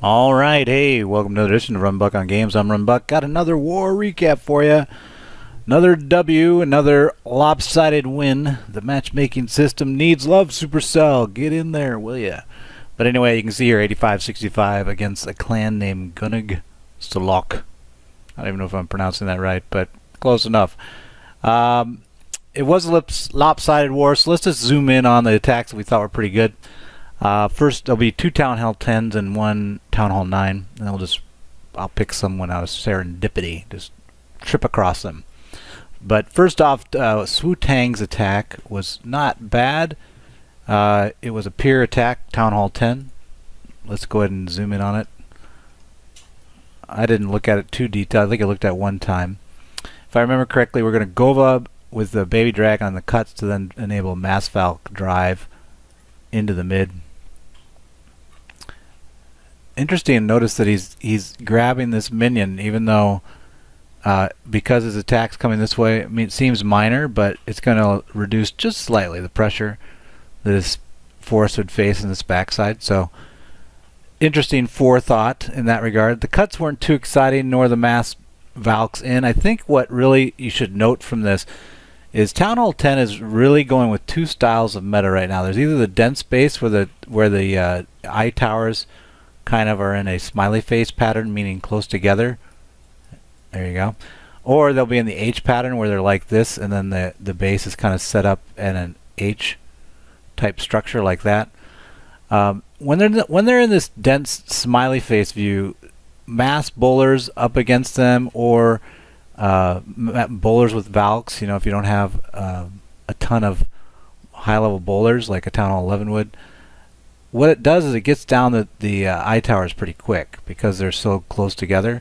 Alright, hey, welcome to another edition of RunBuck on Games. I'm RunBuck. Got another war recap for you. Another W, another lopsided win. The matchmaking system needs love, Supercell. Get in there, will ya? But anyway, you can see here 85-65 against a clan named Gunung Selok. I don't even know if I'm pronouncing that right, but close enough. It was a lopsided war, so let's just zoom in on the attacks that we thought were pretty good. First, there'll be 2 Town Hall 10s and 1 Town Hall 9, and I'll pick someone out of serendipity, just trip across them. But first off, SwuTang's attack was not bad. It was a peer attack, Town Hall 10. Let's go ahead and zoom in on it. I didn't look at it too detailed. I think I looked at one time. If I remember correctly, we're going to Gova with the baby Bdrag on the cuts to then enable mass Valk drive into the mid. Interesting, notice that he's grabbing this minion, even though because his attack's coming this way. I mean, it seems minor, but it's going to reduce just slightly the pressure that his force would face in this backside. So interesting forethought in that regard. The cuts weren't too exciting, nor the mass Valks in. I think what really you should note from this is Town Hall 10 is really going with 2 styles of meta right now. There's either the dense base where the eye towers kind of are in a smiley face pattern, meaning close together. There you go. Or they'll be in the H pattern where they're like this, and then the base is kind of set up in an H type structure like that. When they're in this dense smiley face view, mass bowlers up against them, or bowlers with Valks, you know, if you don't have a ton of high level bowlers like a Town Hall 11 would, what it does is it gets down the eye towers pretty quick because they're so close together.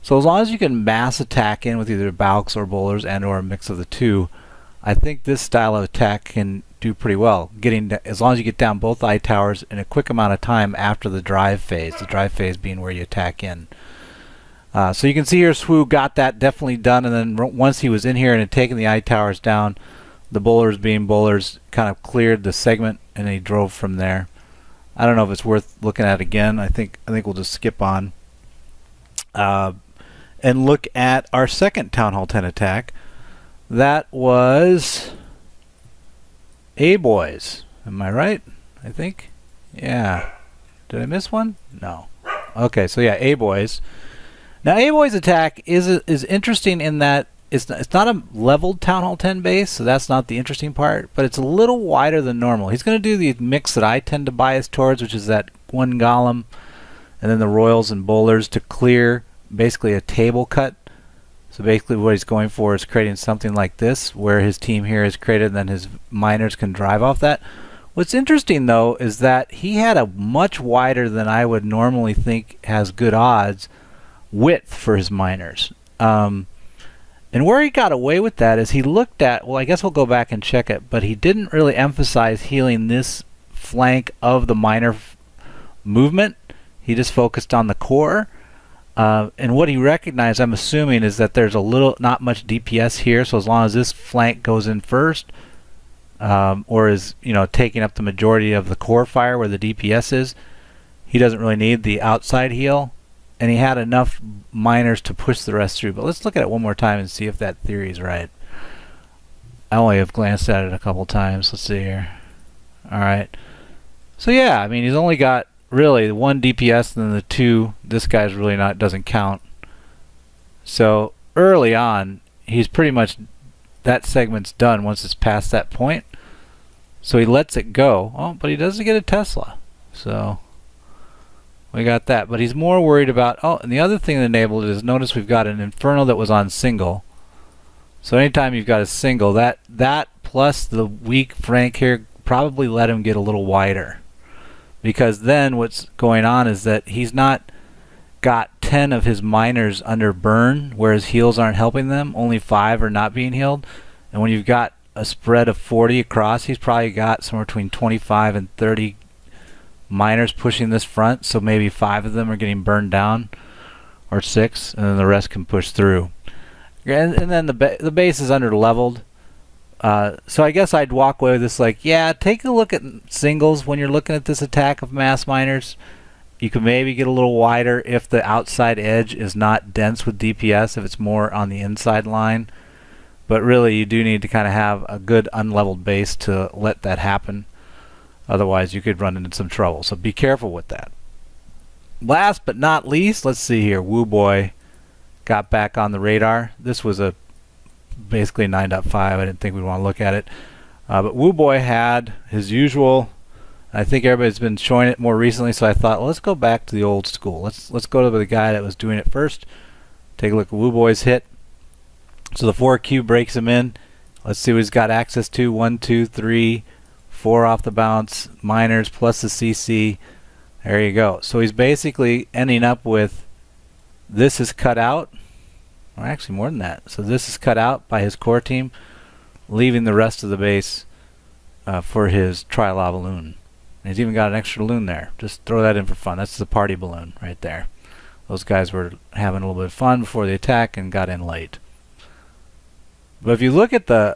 So as long as you can mass attack in with either Valks or bowlers and or a mix of the two, I think this style of attack can do pretty well, as long as you get down both eye towers in a quick amount of time after the drive phase being where you attack in. So you can see here Swu got that definitely done, and then once he was in here and had taken the eye towers down, the bowlers being bowlers kind of cleared the segment and he drove from there. I don't know if it's worth looking at again. I think we'll just skip on and look at our second Town Hall 10 attack. That was A-Boys. Am I right? I think. Yeah. Did I miss one? No. Okay, so yeah, A-Boys. Now A-Boy's attack is interesting in that it's not a leveled Town Hall 10 base, so that's not the interesting part, but it's a little wider than normal. He's going to do the mix that I tend to bias towards, which is that 1 golem and then the royals and bowlers to clear basically a table cut. So basically what he's going for is creating something like this, where his team here is created and then his miners can drive off that. What's interesting though is that he had a much wider than I would normally think has good odds width for his miners. And where he got away with that is he looked at, well, I guess we'll go back and check it, but he didn't really emphasize healing this flank of the miner movement. He just focused on the core. And what he recognized, I'm assuming, is that there's not much DPS here, so as long as this flank goes in first, or is, you know, taking up the majority of the core fire where the DPS is, he doesn't really need the outside heal. And he had enough miners to push the rest through. But let's look at it one more time and see if that theory is right. I only have glanced at it a couple times. Let's see here. Alright. So yeah, I mean, he's only got really 1 DPS and then the 2. This guy's really doesn't count. So early on, he's pretty much, that segment's done once it's past that point. So he lets it go. Oh, but he doesn't get a Tesla. So we got that, but he's more worried about, oh, and the other thing that enabled it is, notice we've got an Inferno that was on single. So anytime you've got a single, that plus the weak Frank here probably let him get a little wider. Because then what's going on is that he's not got 10 of his miners under burn, where his heals aren't helping them, only 5 are not being healed. And when you've got a spread of 40 across, he's probably got somewhere between 25 and 30 miners pushing this front, so maybe 5 of them are getting burned down, or 6, and then the rest can push through. And then the base is under leveled, so I guess I'd walk away with this like, yeah, take a look at singles when you're looking at this attack of mass miners. You can maybe get a little wider if the outside edge is not dense with DPS, if it's more on the inside line. But really, you do need to kind of have a good unleveled base to let that happen. Otherwise, you could run into some trouble. So be careful with that. Last but not least, let's see here. Whooboy got back on the radar. This was a basically 9.5. I didn't think we'd want to look at it. But Whooboy had his usual. I think everybody's been showing it more recently, so I thought, well, let's go back to the old school. Let's go to the guy that was doing it first. Take a look at Whooboy's hit. So the 4Q breaks him in. Let's see what he's got access to. 1, 2, 3, 4 off the bounce. Minors plus the CC. There you go. So he's basically ending up with this is cut out. Or actually more than that. So this is cut out by his core team, leaving the rest of the base for his LavaLoon. He's even got an extra loon there. Just throw that in for fun. That's the party balloon right there. Those guys were having a little bit of fun before the attack and got in late. But if you look at the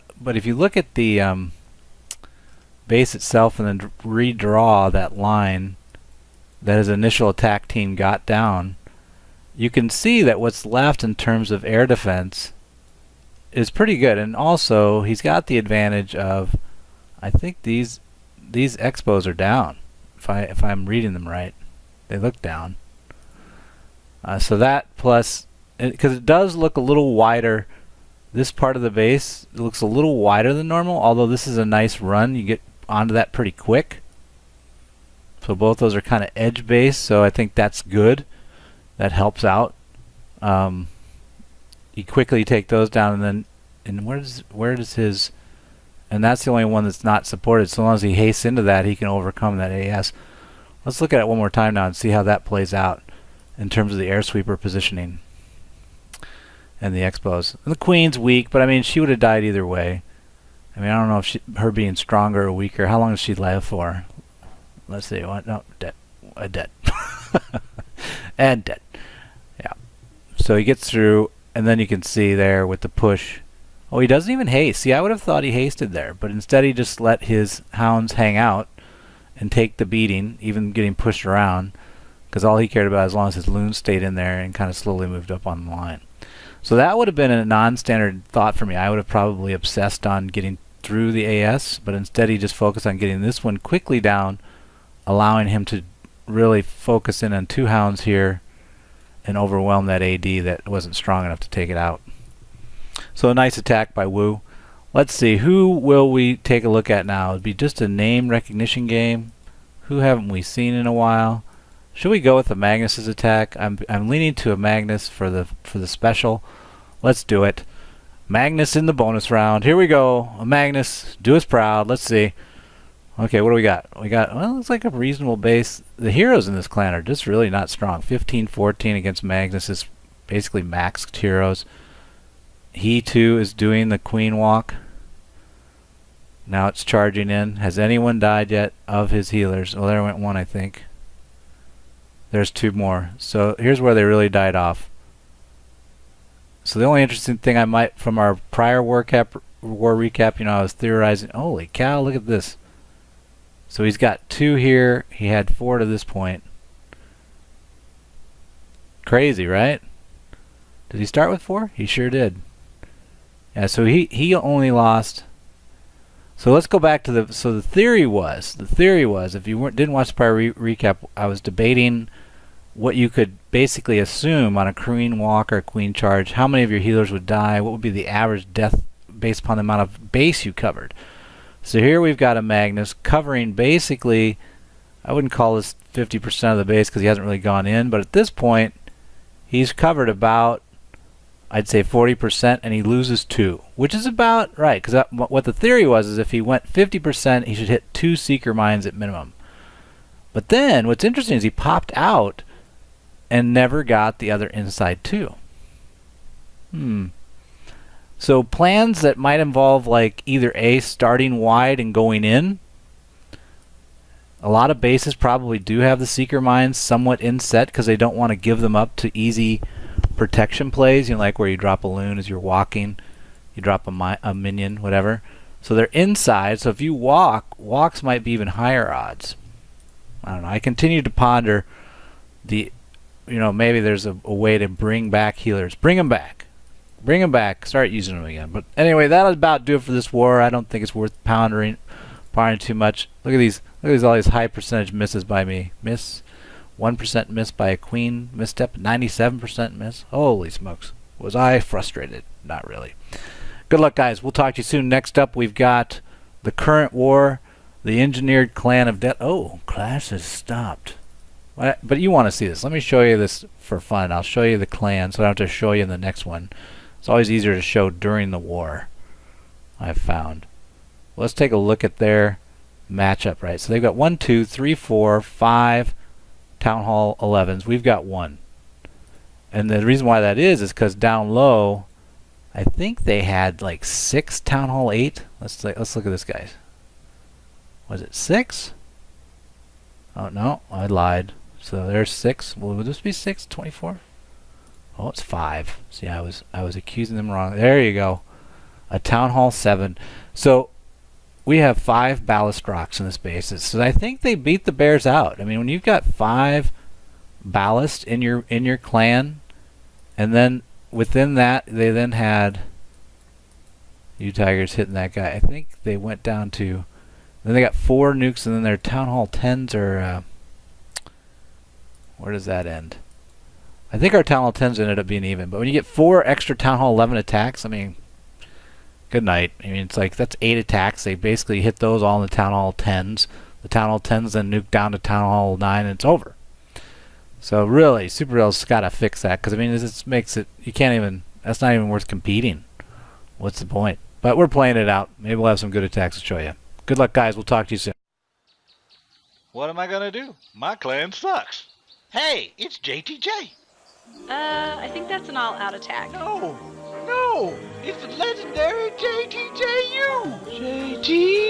base itself and then redraw that line that his initial attack team got down, you can see that what's left in terms of air defense is pretty good. And also, he's got the advantage of, I think these expos are down, if I'm reading them right. They look down. So that plus, because it does look a little wider, this part of the base looks a little wider than normal, although this is a nice run. You get onto that pretty quick. So both those are kind of edge based, so I think that's good. That helps out. You quickly take those down, and then where does his, and that's the only one that's not supported. So long as he hastes into that, he can overcome that AS. Let's look at it one more time now and see how that plays out in terms of the air sweeper positioning and the expos. And the queen's weak, but I mean, she would have died either way. I mean, I don't know if her being stronger or weaker. How long does she live for? Let's see. What? No, dead. Dead. And dead. Yeah. So he gets through, and then you can see there with the push. Oh, he doesn't even haste. See, I would have thought he hasted there, but instead he just let his hounds hang out and take the beating, even getting pushed around, because all he cared about as long as his loons stayed in there and kind of slowly moved up on the line. So that would have been a non-standard thought for me. I would have probably obsessed on getting through the AS, but instead he just focused on getting this one quickly down, allowing him to really focus in on 2 hounds here and overwhelm that AD that wasn't strong enough to take it out. So a nice attack by Wu. Let's see, who will we take a look at now? It'd be just a name recognition game. Who haven't we seen in a while? Should we go with the Magnus's attack? I'm leaning to a Magnus for the special. Let's do it. Magnus in the bonus round. Here we go. A Magnus. Do us proud. Let's see. Okay, what do we got? We got, well, it's like a reasonable base. The heroes in this clan are just really not strong. 15-14 against Magnus is basically maxed heroes. He too is doing the queen walk. Now it's charging in. Has anyone died yet of his healers? Well, there went one, I think. There's 2 more. So here's where they really died off. So the only interesting thing I might, from our prior war recap, I was theorizing, holy cow, look at this. So he's got 2 here. He had 4 to this point. Crazy, right? Did he start with 4? He sure did. Yeah, so he only lost. So let's go back to the theory was if you didn't watch the prior recap, I was debating what you could basically assume on a queen walk or queen charge, how many of your healers would die, what would be the average death based upon the amount of base you covered. So here we've got a Magnus covering basically, I wouldn't call this 50% of the base because he hasn't really gone in, but at this point he's covered about, I'd say 40%, and he loses 2, which is about right, because what the theory was is if he went 50%, he should hit 2 seeker mines at minimum. But then what's interesting is he popped out and never got the other inside 2. So plans that might involve like either A, starting wide and going in. A lot of bases probably do have the seeker mines somewhat inset because they don't want to give them up to easy protection plays, like where you drop a loon as you're walking, you drop a minion, whatever. So they're inside, so if you walks might be even higher odds. I don't know. I continue to ponder the, maybe there's a way to bring back healers. Bring them back. Bring them back. Start using them again. But anyway, that'll about do it for this war. I don't think it's worth pondering too much. Look at these. Look at all these high percentage misses by me. Miss. 1% miss by a queen misstep. 97% miss. Holy smokes. Was I frustrated? Not really. Good luck, guys. We'll talk to you soon. Next up, we've got the current war. The engineered clan of death. Oh, class has stopped. But you want to see this. Let me show you this for fun. I'll show you the clan so I don't have to show you in the next one. It's always easier to show during the war, I've found. Well, let's take a look at their matchup, right? So they've got 1, 2, 3, 4, 5 Town Hall 11s. We've got 1. And the reason why that is because down low, I think they had like 6 Town Hall 8. Let's look at this, guys. Was it 6? Oh, no, I lied. So there's 6. Well, would this be 6? 24? Oh, it's 5. See, I was accusing them wrong. There you go. A Town Hall 7. So we have 5 ballast rocks in this basis. So I think they beat the bears out. I mean, when you've got 5 ballast in your clan, and then within that they then had you tigers hitting that guy. I think they went down to, then they got 4 nukes, and then their Town Hall 10s are where does that end? I think our Town Hall 10s ended up being even, but when you get 4 extra Town Hall 11 attacks, I mean, good night. I mean, it's like that's 8 attacks. They basically hit those all in the Town Hall 10s. The Town Hall 10s then nuke down to Town Hall 9, and it's over. So really, Super Real's got to fix that, because I mean, this makes it, you can't even, that's not even worth competing. What's the point? But we're playing it out. Maybe we'll have some good attacks to show you. Good luck, guys. We'll talk to you soon. What am I gonna do? My clan sucks. Hey, it's JTJ. I think that's an all-out attack. No, it's the legendary JTJU. JTJU.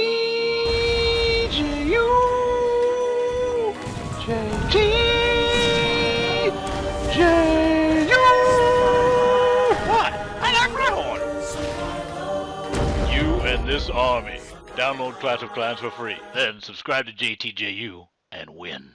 What? I like Wryhorn. You and this army. Download Clash of Clans for free. Then subscribe to JTJU and win.